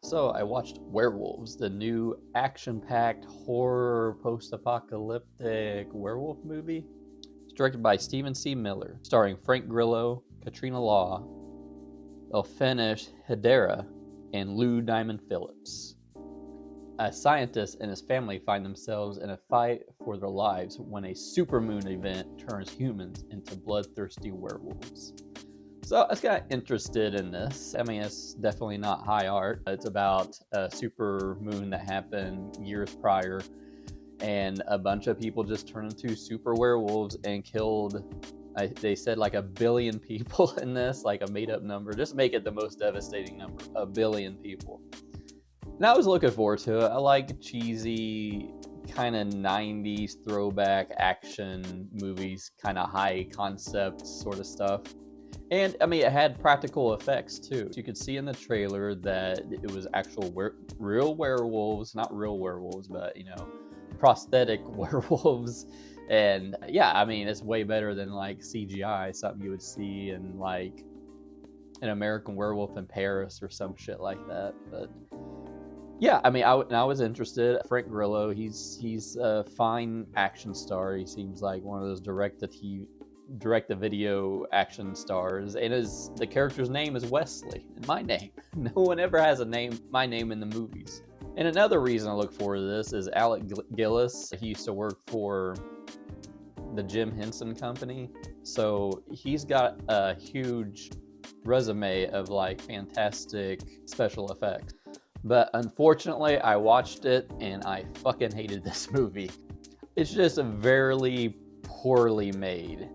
So I watched Werewolves, the new action-packed horror post-apocalyptic werewolf movie. It's directed by Stephen C. Miller, starring Frank Grillo, Katrina Law, Elfinish Hedera, and Lou Diamond Phillips. A scientist and his family find themselves in a fight for their lives when a supermoon event turns humans into bloodthirsty werewolves. So I was kind of interested in this. I mean, it's definitely not high art. It's about a super moon that happened years prior, and a bunch of people just turned into super werewolves and killed, they said like 1 billion people in this, like a made up number. Just make it the most devastating number, 1 billion people. And I was looking forward to it. I like cheesy, kind of 90s throwback action movies, kind of high concept sort of stuff. And I mean, it had practical effects too. You could see in the trailer that it was actual real werewolves, not real werewolves, but prosthetic werewolves. And yeah, I mean, it's way better than like CGI, something you would see in like an American Werewolf in Paris or some shit like that. But yeah, I mean, I was interested. Frank Grillo, he's a fine action star. He seems like one of those direct-to-video action stars, and the character's name is Wesley, and my name. No one ever has my name in the movies. And another reason I look forward to this is Alec Gillis. He used to work for the Jim Henson Company, so he's got a huge resume of like fantastic special effects. But unfortunately, I watched it and I fucking hated this movie. It's just very poorly made.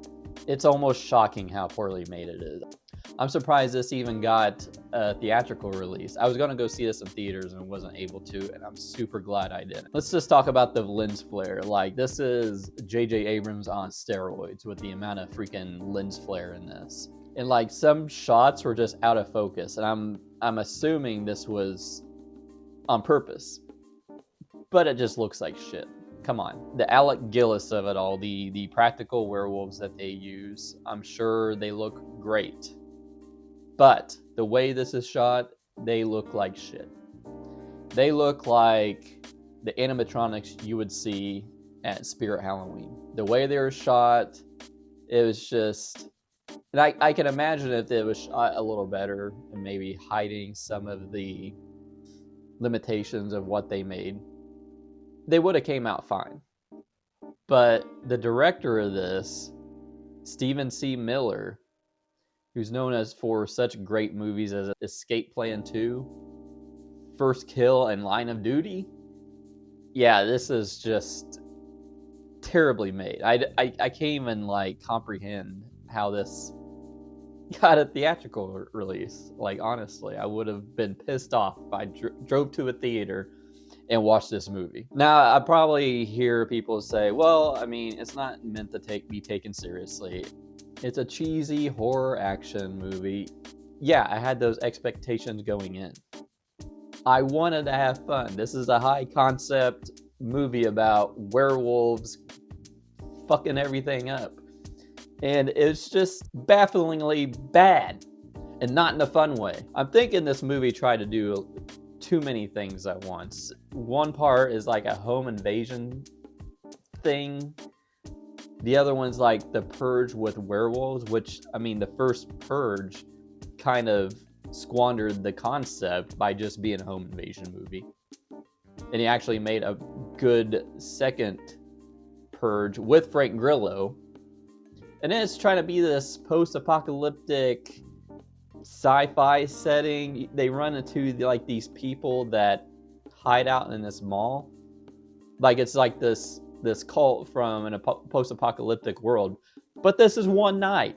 It's almost shocking how poorly made it is. I'm surprised this even got a theatrical release. I was going to go see this in theaters and wasn't able to, and I'm super glad I didn't. Let's just talk about the lens flare. Like, this is J.J. Abrams on steroids with the amount of freaking lens flare in this. And like, some shots were just out of focus, and I'm assuming this was on purpose, but it just looks like shit. Come on. The Alec Gillis of it all, the practical werewolves that they use, I'm sure they look great. But the way this is shot, they look like shit. They look like the animatronics you would see at Spirit Halloween. The way they were shot, it was just... And I can imagine if it was shot a little better and maybe hiding some of the limitations of what they made, they would have came out fine. But the director of this, Stephen C. Miller, who's known for such great movies as Escape Plan 2, First Kill, and Line of Duty, yeah, this is just terribly made. I can't even like comprehend how this got a theatrical release. Like, honestly, I would have been pissed off if I drove to a theater and watch this movie. Now, I probably hear people say, well, I mean, it's not meant to be taken seriously. It's a cheesy horror action movie. Yeah, I had those expectations going in. I wanted to have fun. This is a high concept movie about werewolves fucking everything up. And it's just bafflingly bad, and not in a fun way. I'm thinking this movie tried to do too many things at once. One part is like a home invasion thing. The other one's like the Purge with werewolves, which, I mean, the first Purge kind of squandered the concept by just being a home invasion movie. And he actually made a good second Purge with Frank Grillo. And then it's trying to be this post-apocalyptic sci-fi setting. They run into like these people that hide out in this mall. Like, it's like this cult from a post-apocalyptic world. But this is one night.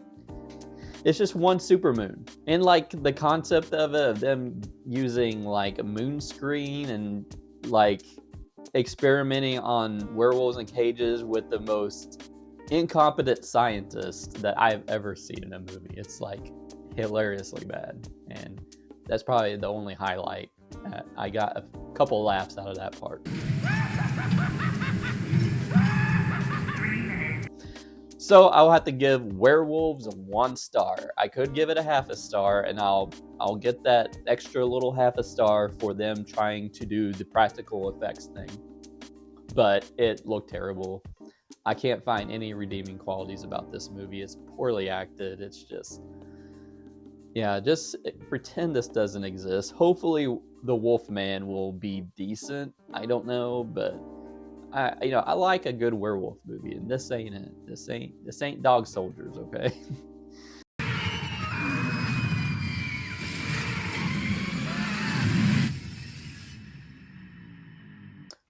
It's just one supermoon. And like the concept of it, of them using like a moon screen and like experimenting on werewolves in cages with the most incompetent scientist that I've ever seen in a movie. It's like hilariously bad, and that's probably the only highlight. I got a couple laughs out of that part. So I'll have to give Werewolves 1 star. I could give it a half a star, and I'll get that extra little half a star for them trying to do the practical effects thing. But it looked terrible. I can't find any redeeming qualities about this movie. It's poorly acted. It's just, yeah, just pretend this doesn't exist. Hopefully the Wolfman will be decent. I don't know, but I like a good werewolf movie, and this ain't it. This ain't Dog Soldiers, okay?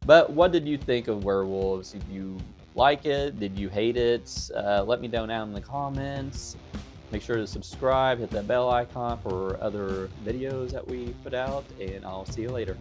But what did you think of Werewolves? Did you like it? Did you hate it? Let me know down in the comments. Make sure to subscribe, hit that bell icon for other videos that we put out, and I'll see you later.